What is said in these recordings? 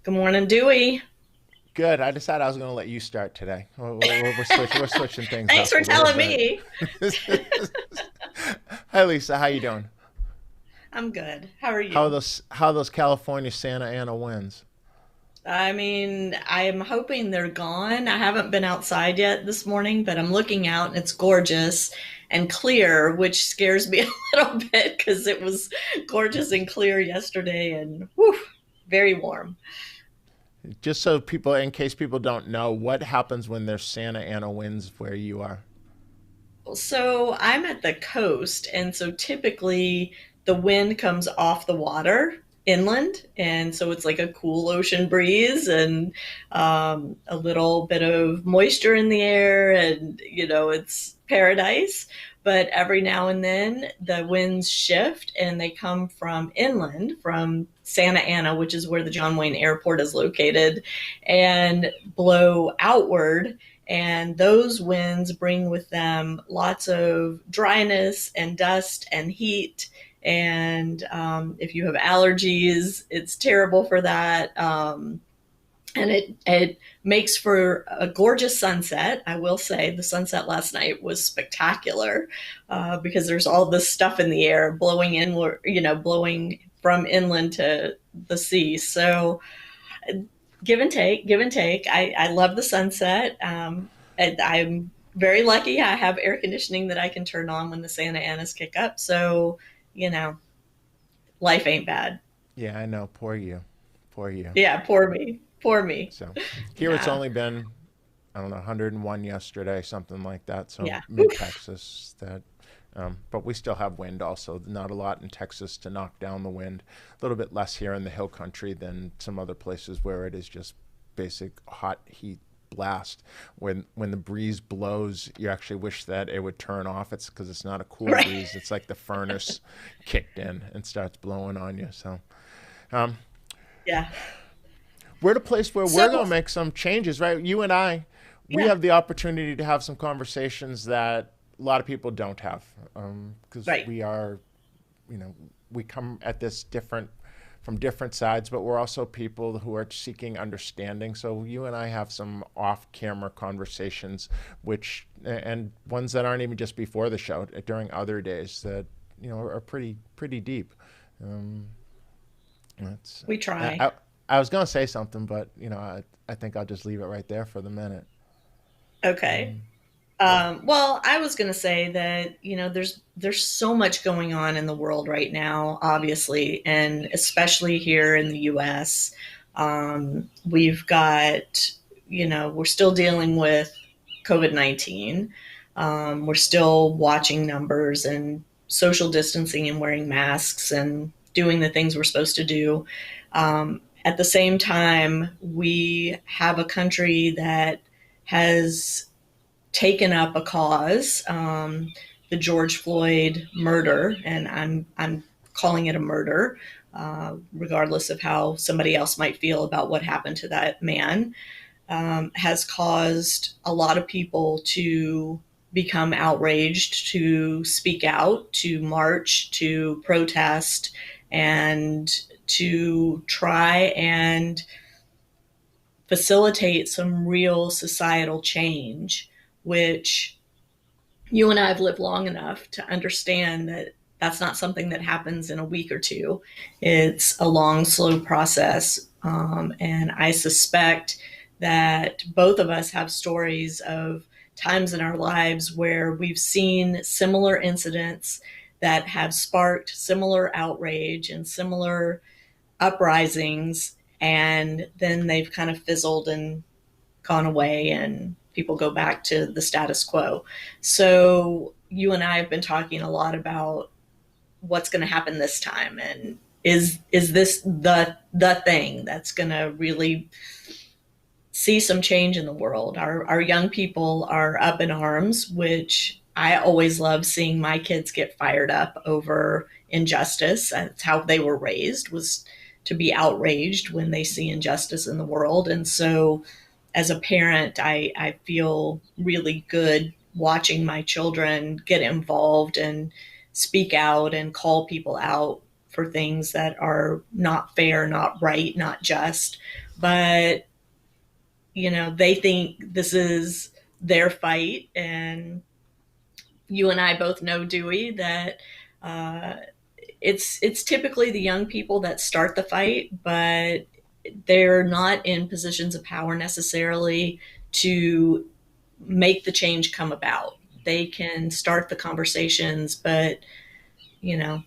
Good morning, Dewey. Good. I decided I was going to let you start today. We're switching things Thanks up for a little telling bit. me. Hi, Lisa. How you doing? I'm good. How are you? How are those California Santa Ana winds? I mean, I'm hoping they're gone. I haven't been outside yet this morning, but I'm looking out and it's gorgeous and clear, which scares me a little bit because it was gorgeous and clear yesterday and whew, very warm. Just so people, in case people don't know, what happens when there's Santa Ana winds where you are? So I'm at the coast, and so typically the wind comes off the water inland, and so it's like a cool ocean breeze and a little bit of moisture in the air, and it's paradise. But every now and then the winds shift and they come from inland, from Santa Ana, which is where the John Wayne Airport is located, and blow outward, and those winds bring with them lots of dryness and dust and heat. And if you have allergies, it's terrible for that. And it makes for a gorgeous sunset. I will say the sunset last night was spectacular because there's all this stuff in the air blowing in, blowing from inland to the sea. So give and take, give and take. I love the sunset. And I'm very lucky. I have air conditioning that I can turn on when the Santa Anas kick up. So, you know, life ain't bad. Yeah, I know. Poor you. Poor you. Yeah, poor me. Poor me. So here it's Yeah. only been, I don't know, 101 yesterday, something like that. So Yeah. mid Texas, but we still have wind also. Not a lot in Texas to knock down the wind. A little bit less here in the hill country than some other places where it is just basic hot heat blast. When the breeze blows, you actually wish that it would turn off. It's because it's not a cool Right. breeze. It's like the furnace kicked in and starts blowing on you. So um, Yeah. we're at a place where we're going So, to make some changes, right? You and I, we yeah. have the opportunity to have some conversations that a lot of people don't have, because Right. we are, we come at this different from different sides, but we're also people who are seeking understanding. So you and I have some off-camera conversations, which and ones that aren't even just before the show, during other days that are pretty deep. Um, that's We I, try. I, I was gonna say something, but I think I'll just leave it right there for the minute. Okay. Um, Well, I was going to say that there's so much going on in the world right now, obviously, and especially here in the U.S. We've got we're still dealing with COVID-19. We're still watching numbers and social distancing and wearing masks and doing the things we're supposed to do. At the same time, we have a country that has taken up a cause, the George Floyd murder, and I'm calling it a murder, regardless of how somebody else might feel about what happened to that man, has caused a lot of people to become outraged, to speak out, to march, to protest, and to try and facilitate some real societal change, which you and I have lived long enough to understand that that's not something that happens in a week or two. It's a long, slow process. And I suspect that both of us have stories of times in our lives where we've seen similar incidents that have sparked similar outrage and similar uprisings, and then they've kind of fizzled and gone away and people go back to the status quo. So you and I have been talking a lot about what's going to happen this time, and is this the thing that's going to really see some change in the world. Our young people are up in arms, which I always love seeing my kids get fired up over injustice. That's how they were raised, was to be outraged when they see injustice in the world. And so as a parent, I feel really good watching my children get involved and speak out and call people out for things that are not fair, not right, not just. But, they think this is their fight. And you and I both know, Dewey, that uh, it's typically the young people that start the fight, but they're not in positions of power necessarily to make the change come about. They can start the conversations, but you know,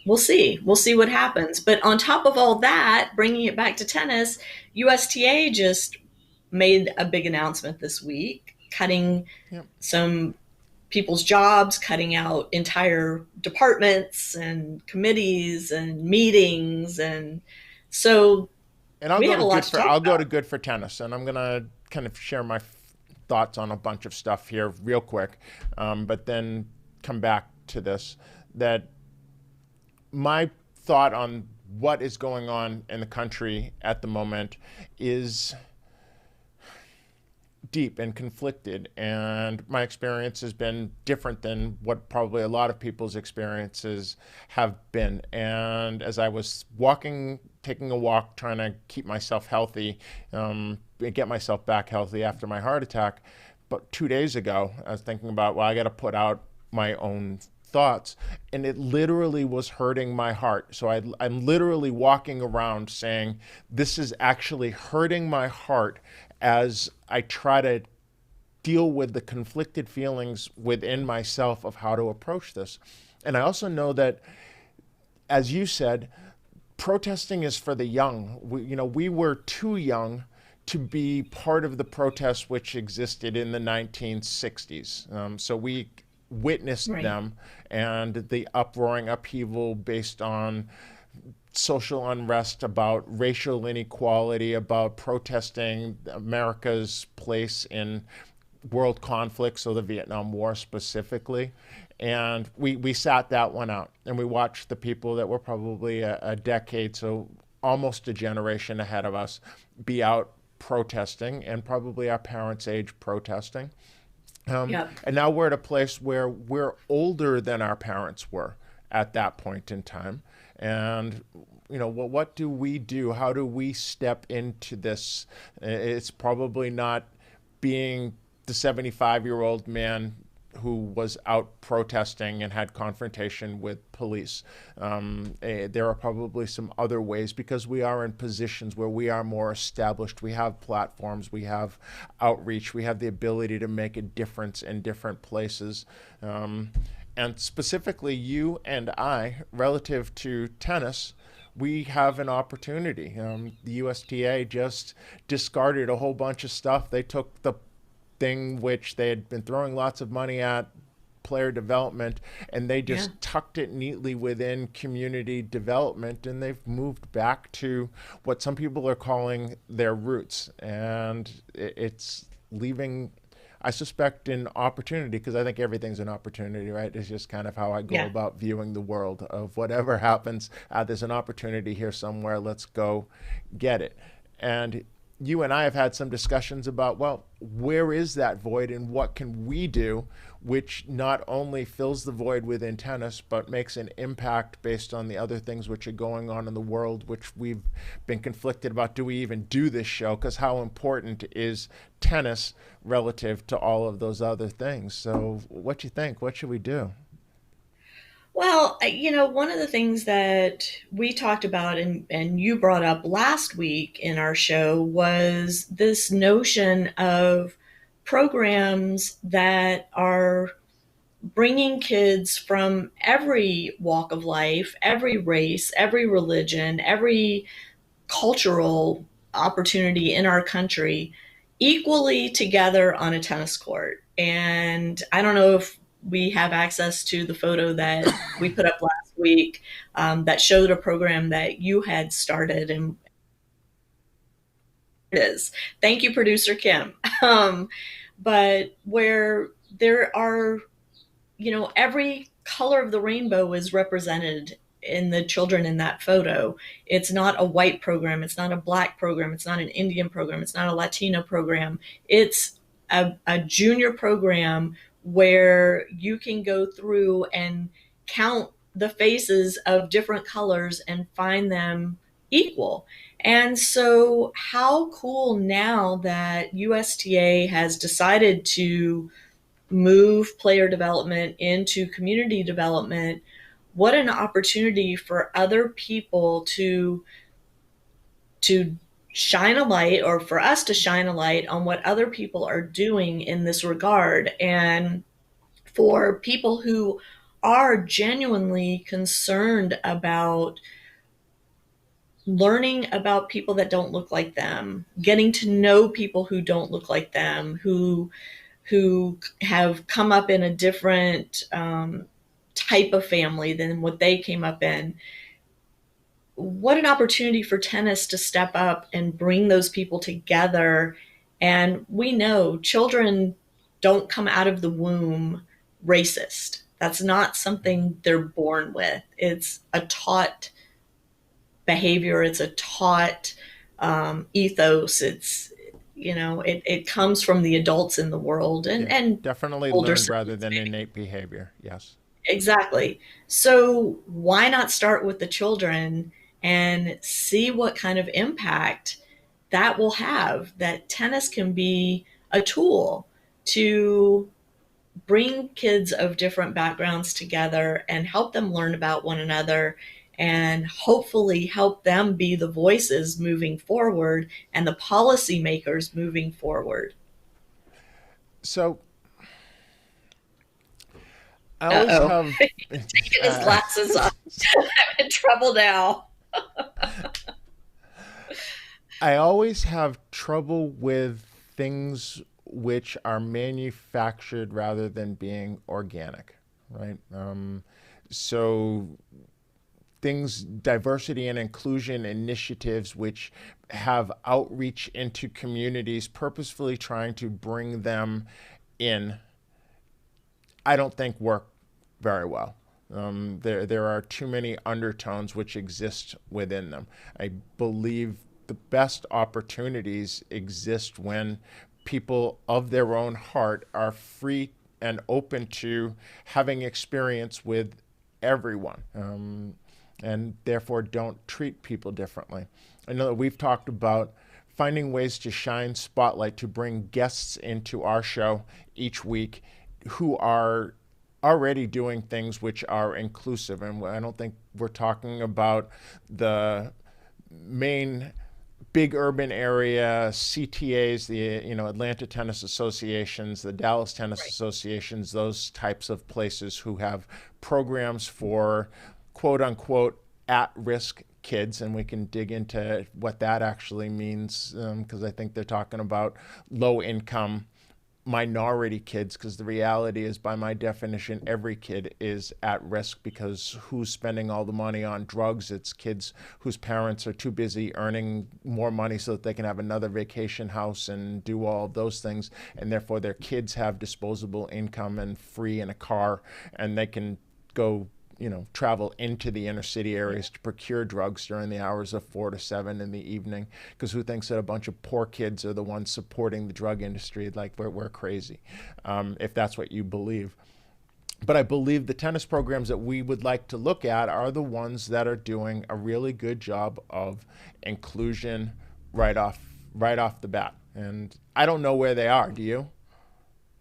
we'll see. We'll see what happens. But on top of all that, bringing it back to tennis, USTA just made a big announcement this week, cutting Yep. some people's jobs, cutting out entire departments and committees and meetings. And so And I'll we go have to a lot good to for talk I'll go to about. good for tennis, and I'm gonna kind of share my thoughts on a bunch of stuff here real quick, but then come back to this. That my thought on what is going on in the country at the moment is deep and conflicted, and my experience has been different than what probably a lot of people's experiences have been. And as I was taking a walk, trying to keep myself healthy, get myself back healthy after my heart attack, but 2 days ago, I was thinking about, well, I got to put out my own thoughts, and it literally was hurting my heart. So I'm literally walking around saying, this is actually hurting my heart as I try to deal with the conflicted feelings within myself of how to approach this. And I also know that, as you said, protesting is for the young. We were too young to be part of the protests which existed in the 1960s. So we witnessed Right. them and the uproaring upheaval based on social unrest, about racial inequality, about protesting America's place in world conflicts, so the Vietnam War specifically. And we sat that one out, and we watched the people that were probably a decade, so almost a generation ahead of us, be out protesting, and probably our parents' age protesting. Yep. And now we're at a place where we're older than our parents were at that point in time. And what do we do? How do we step into this? It's probably not being the 75-year-old man who was out protesting and had confrontation with police. There are probably some other ways, because we are in positions where we are more established. We have platforms, we have outreach, we have the ability to make a difference in different places. And specifically, you and I, relative to tennis, we have an opportunity. The USTA just discarded a whole bunch of stuff. They took the thing which they had been throwing lots of money at, player development, and they Yeah. just tucked it neatly within community development, and they've moved back to what some people are calling their roots. And it's leaving, I suspect, an opportunity, because I think everything's an opportunity, right? It's just kind of how I go Yeah. about viewing the world. Of whatever happens, there's an opportunity here somewhere. Let's go get it. And you and I have had some discussions about, well, where is that void and what can we do, which not only fills the void within tennis, but makes an impact based on the other things which are going on in the world, which we've been conflicted about. Do we even do this show? Because how important is tennis relative to all of those other things? So what you think? What should we do? Well, one of the things that we talked about and you brought up last week in our show was this notion of programs that are bringing kids from every walk of life, every race, every religion, every cultural opportunity in our country equally together on a tennis court. And I don't know if we have access to the photo that we put up last week, that showed a program that you had started, and it is. Thank you, producer Kim. But where there are, every color of the rainbow is represented in the children in that photo. It's not a white program, it's not a black program, it's not an Indian program, it's not a Latino program. It's a junior program where you can go through and count the faces of different colors and find them equal. And so, how cool now that USTA has decided to move player development into community development. What an opportunity for other people to shine a light, or for us to shine a light on what other people are doing in this regard, and for people who are genuinely concerned about learning about people that don't look like them, getting to know people who don't look like them, who have come up in a different type of family than what they came up in. What an opportunity for tennis to step up and bring those people together. And we know children don't come out of the womb racist. That's not something they're born with. It's a taught behavior, it's a taught ethos. It comes from the adults in the world, Yeah, and definitely older learned rather siblings than maybe. innate behavior. Yes. Exactly. So why not start with the children and see what kind of impact that will have? That tennis can be a tool to bring kids of different backgrounds together and help them learn about one another, and hopefully help them be the voices moving forward and the policymakers moving forward. So I Uh always oh. have. Taking his Uh, glasses off. I'm in trouble now. I always have trouble with things which are manufactured rather than being organic, right? So things, diversity and inclusion initiatives which have outreach into communities, purposefully trying to bring them in, I don't think work very well. There are too many undertones which exist within them. I believe the best opportunities exist when people of their own heart are free and open to having experience with everyone, and therefore don't treat people differently. I know that we've talked about finding ways to shine spotlight to bring guests into our show each week who are already doing things which are inclusive. And I don't think we're talking about the main big urban area CTAs, the Atlanta Tennis Associations, the Dallas Tennis Right. Associations, those types of places who have programs for quote unquote at risk kids, and we can dig into what that actually means, because I think they're talking about low income minority kids, because the reality is, by my definition, every kid is at risk, because who's spending all the money on drugs? It's kids whose parents are too busy earning more money so that they can have another vacation house and do all of those things, and therefore their kids have disposable income and free in a car, and they can go travel into the inner city areas to procure drugs during the hours of 4 to 7 in the evening. Because who thinks that a bunch of poor kids are the ones supporting the drug industry? Like, we're crazy, if that's what you believe. But I believe the tennis programs that we would like to look at are the ones that are doing a really good job of inclusion right off the bat. And I don't know where they are. Do you?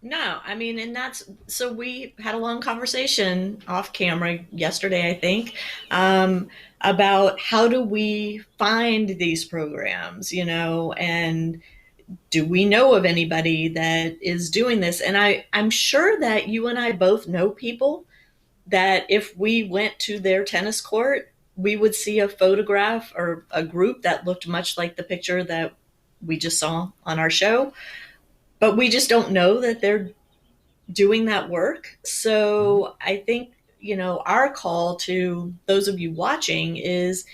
No, I mean, and that's so we had a long conversation off camera yesterday, I think, about how do we find these programs, and do we know of anybody that is doing this? And I'm sure that you and I both know people that if we went to their tennis court, we would see a photograph or a group that looked much like the picture that we just saw on our show, but we just don't know that they're doing that work. Mm-hmm. So I think, our call to those of you watching is,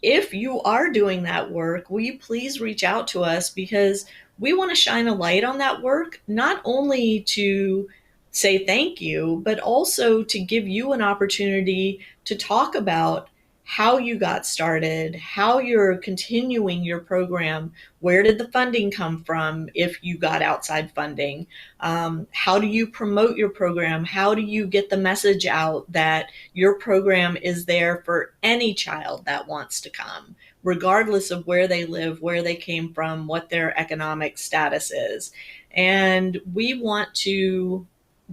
if you are doing that work, will you please reach out to us, because we want to shine a light on that work, not only to say thank you, but also to give you an opportunity to talk about how you got started, how you're continuing your program, where did the funding come from if you got outside funding, how do you promote your program, how do you get the message out that your program is there for any child that wants to come, regardless of where they live, where they came from, what their economic status is. And we want to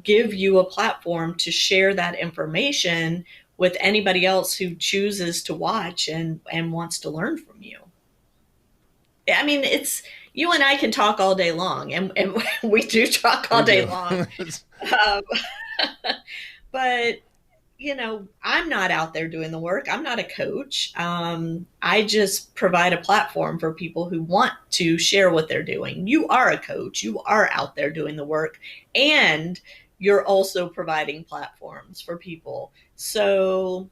give you a platform to share that information with anybody else who chooses to watch and wants to learn from you. I mean, it's you and I can talk all day long, and we do talk all We day do. long. Um, but I'm not out there doing the work. I'm not a coach. I just provide a platform for people who want to share what they're doing. You are a coach. You are out there doing the work, and you're also providing platforms for people. So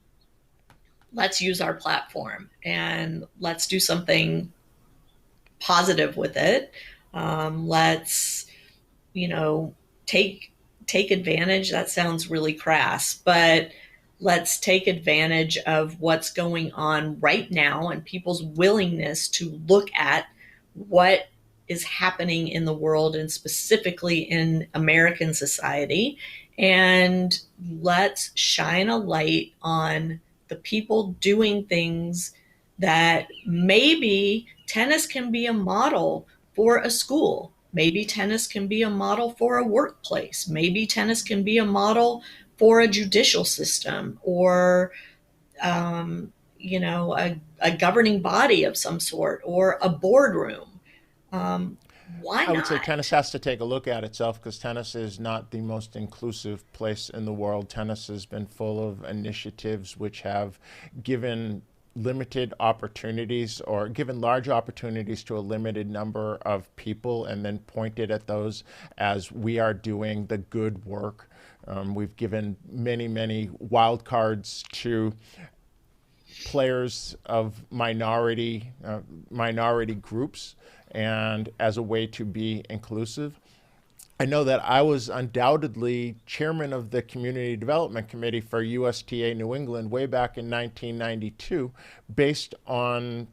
let's use our platform and let's do something positive with it. Let's you know take take advantage. That sounds really crass, but let's take advantage of what's going on right now and people's willingness to look at what is happening in the world and specifically in American society, and let's shine a light on the people doing things that maybe tennis can be a model for a school. Maybe tennis can be a model for a workplace. Maybe tennis can be a model for a judicial system or, a governing body of some sort or a boardroom. Um, why I would say not? tennis has to take a look at itself because tennis is not the most inclusive place in the world. Tennis has been full of initiatives which have given limited opportunities or given large opportunities to a limited number of people and then pointed at those as we are doing the good work. We've given many, many wild cards to players of minority groups and as a way to be inclusive. I know that I was undoubtedly chairman of the Community Development Committee for USTA New England way back in 1992, based on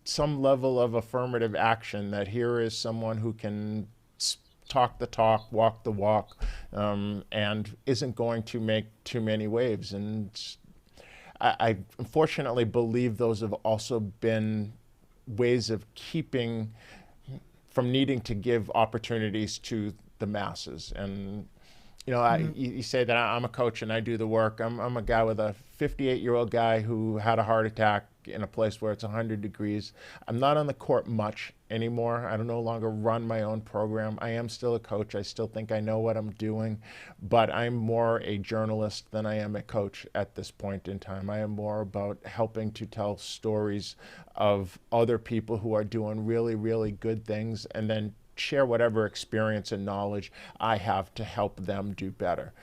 some level of affirmative action that here is someone who can talk the talk, walk the walk, and isn't going to make too many waves. And I unfortunately believe those have also been ways of keeping from needing to give opportunities to the masses. And Mm-hmm. you say that I'm a coach and I do the work. I'm a guy with a 58-year-old guy who had a heart attack in a place where it's 100 degrees. I'm not on the court much anymore. I don't no longer run my own program. I am still a coach. I still think I know what I'm doing, but I'm more a journalist than I am a coach at this point in time. I am more about helping to tell stories of other people who are doing really, really good things and then share whatever experience and knowledge I have to help them do better.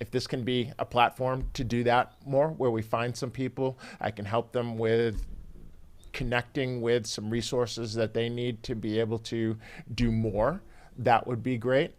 If this can be a platform to do that more, where we find some people, I can help them with connecting with some resources that they need to be able to do more, that would be great.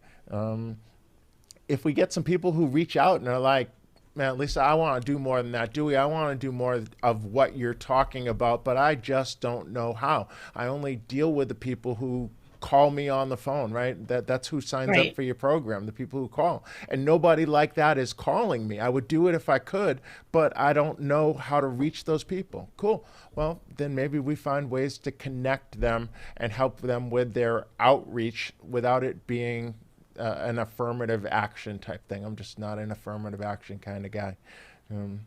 If we get some people who reach out and are like, man, Lisa, I want to do more than that. Dewey, I want to do more of what you're talking about, but I just don't know how. I only deal with the people who call me on the phone, right? That's who signs up Right. for your program, the people who call. And nobody like that is calling me. I would do it if I could, but I don't know how to reach those people. Cool. Well, then maybe we find ways to connect them and help them with their outreach without it being an affirmative action type thing. I'm just not an affirmative action kind of guy. Um,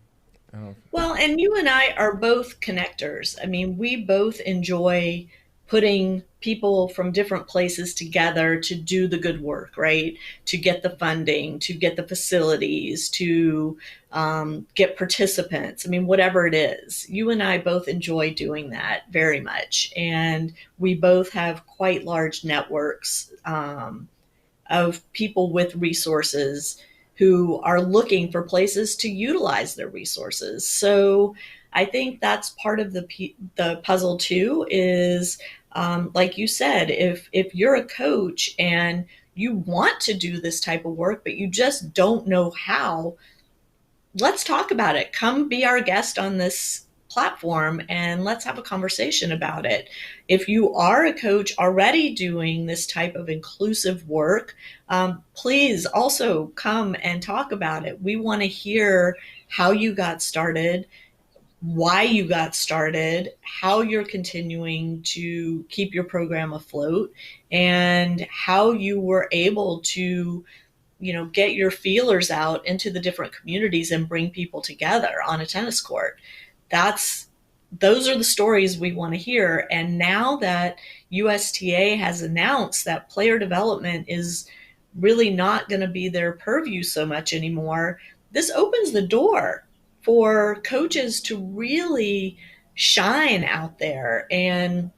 uh, Well, and you and I are both connectors. I mean, we both enjoy putting people from different places together to do the good work, right? To get the funding, to get the facilities, to get participants. I mean, whatever it is, you and I both enjoy doing that very much. And we both have quite large networks of people with resources who are looking for places to utilize their resources. So I think that's part of the puzzle too. Is like you said, if you're a coach and you want to do this type of work, but you just don't know how, let's talk about it. Come be our guest on this platform and let's have a conversation about it. If you are a coach already doing this type of inclusive work, please also come and talk about it. We want to hear how you got started, why you got started, how you're continuing to keep your program afloat, and how you were able to, get your feelers out into the different communities and bring people together on a tennis court. That's those are the stories we want to hear. And now that USTA has announced that player development is really not going to be their purview so much anymore, this opens the door for coaches to really shine out there. And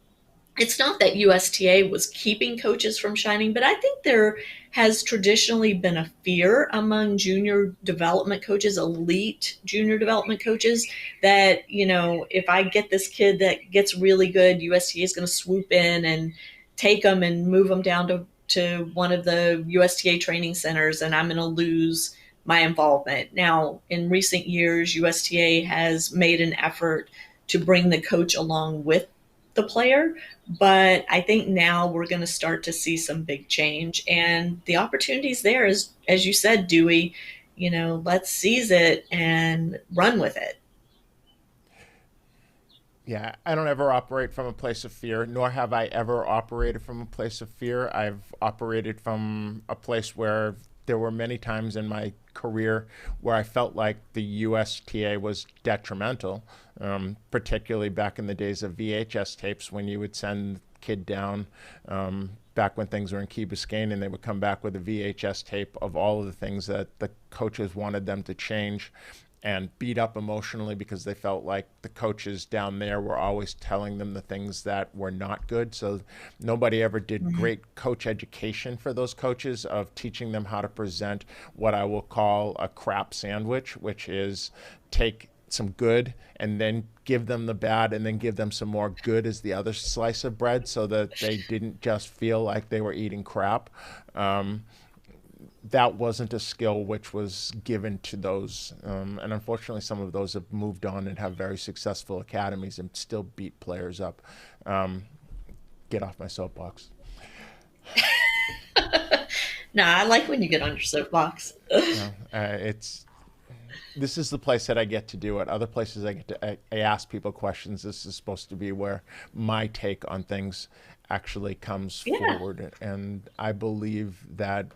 it's not that USTA was keeping coaches from shining, but I think there has traditionally been a fear among junior development coaches, elite junior development coaches, that, if I get this kid that gets really good, USTA is going to swoop in and take them and move them down to one of the USTA training centers, and I'm going to lose my involvement. Now, in recent years, USTA has made an effort to bring the coach along with the player, but I think now we're going to start to see some big change, and the opportunities there is, as you said, Dewey, let's seize it and run with it. Yeah, I don't ever operate from a place of fear, nor have I ever operated from a place of fear. I've operated from a place where there were many times in my career where I felt like the USTA was detrimental, particularly back in the days of VHS tapes when you would send kid down, back when things were in Key Biscayne, and they would come back with a VHS tape of all of the things that the coaches wanted them to change, and beat up emotionally because they felt like the coaches down there were always telling them the things that were not good. So nobody ever did Mm-hmm. great coach education for those coaches of teaching them how to present what I will call a crap sandwich, which is take some good and then give them the bad and then give them some more good as the other slice of bread, so that they didn't just feel like they were eating crap. That wasn't a skill which was given to those. And unfortunately, some of those have moved on and have very successful academies and still beat players up. Um, get off my soapbox. No, I like when you get on your soapbox. No, it's this is the place that I get to do it. Other places I ask people questions. This is supposed to be where my take on things actually comes Yeah, forward, and I believe that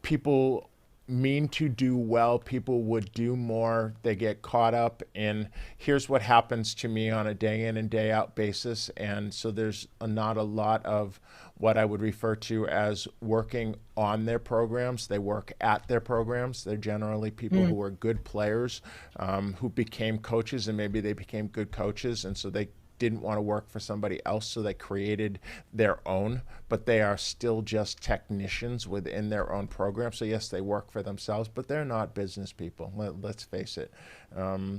people mean to do well, people would do more. They get caught up in here's what happens to me on a day in and day out basis. And so there's not a lot of what I would refer to as working on their programs. They work at their programs. They're generally people mm, who are good players, who became coaches, and maybe they became good coaches. And so they didn't want to work for somebody else, so they created their own, but they are still just technicians within their own program. So, yes, they work for themselves, but they're not business people. Let's face it.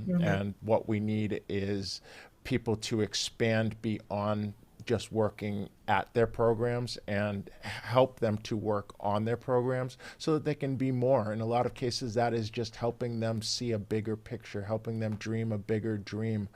mhm. And what we need is people to expand beyond just working at their programs and help them to work on their programs so that they can be more. In a lot of cases, that is just helping them see a bigger picture, helping them dream a bigger dream.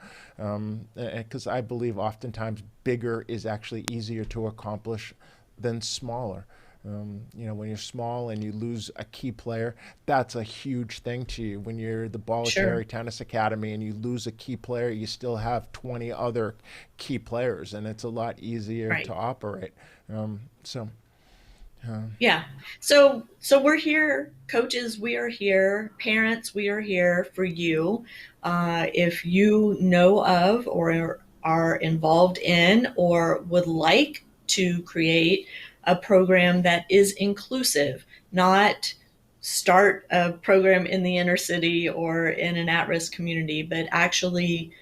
Because I believe oftentimes bigger is actually easier to accomplish than smaller. When you're small and you lose a key player, that's a huge thing to you. When you're the Sure. Bollettieri Tennis Academy and you lose a key player, you still have 20 other key players, and it's a lot easier to Right. operate. So, Yeah. So we're here, coaches, we are here, parents, we are here for you. If you know of or are involved in or would like to create a program that is inclusive, not start a program in the inner city or in an at-risk community, but actually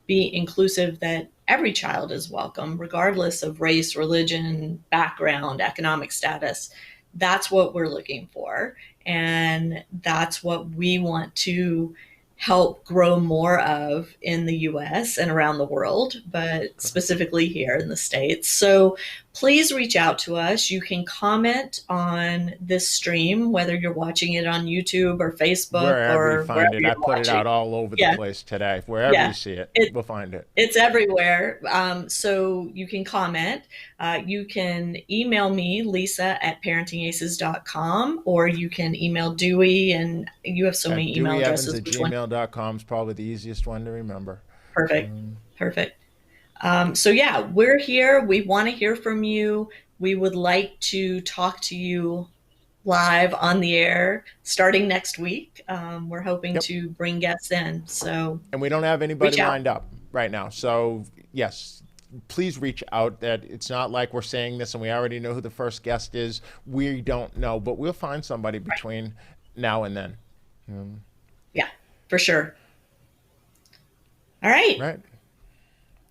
be inclusive, that every child is welcome, regardless of race, religion, background, economic status. That's what we're looking for. And that's what we want to help grow more of in the US and around the world, but correct. specifically here in the States. So please reach out to us. You can comment on this stream, whether you're watching it on YouTube or Facebook Wherever you or find wherever it, I you're put it watching. out all over the Yeah, place today. Wherever yeah. you see it, It, we'll find it. it's everywhere. So you can comment. You can email me, Lisa at parentingaces.com, or you can email Dewey, and you have so At many email deweyevans addresses. at Which one? gmail.com is probably the easiest one to remember. Perfect. Perfect. So, yeah, we're here. We want to hear from you. We would like to talk to you live on the air starting next week. We're hoping Yep. to bring guests in. So, And we don't have anybody reach out. lined up right now. So, yes, please reach out. That it's not like we're saying this and we already know who the first guest is. We don't know, but we'll find somebody Right. between now and then. Yeah, for sure. All right. Right.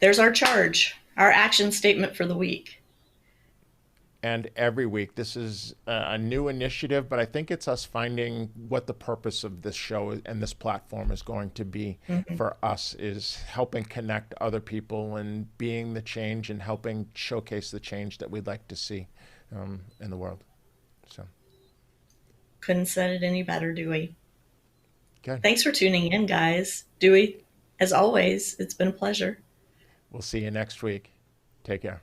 There's our charge, our action statement for the week. And every week, this is a new initiative, but I think it's us finding what the purpose of this show and this platform is going to be Mm-hmm. for us is helping connect other people and being the change and helping showcase the change that we'd like to see in the world. So, Couldn't said it any better, Dewey. good. Thanks for tuning in, guys. Dewey, as always, it's been a pleasure. We'll see you next week. Take care.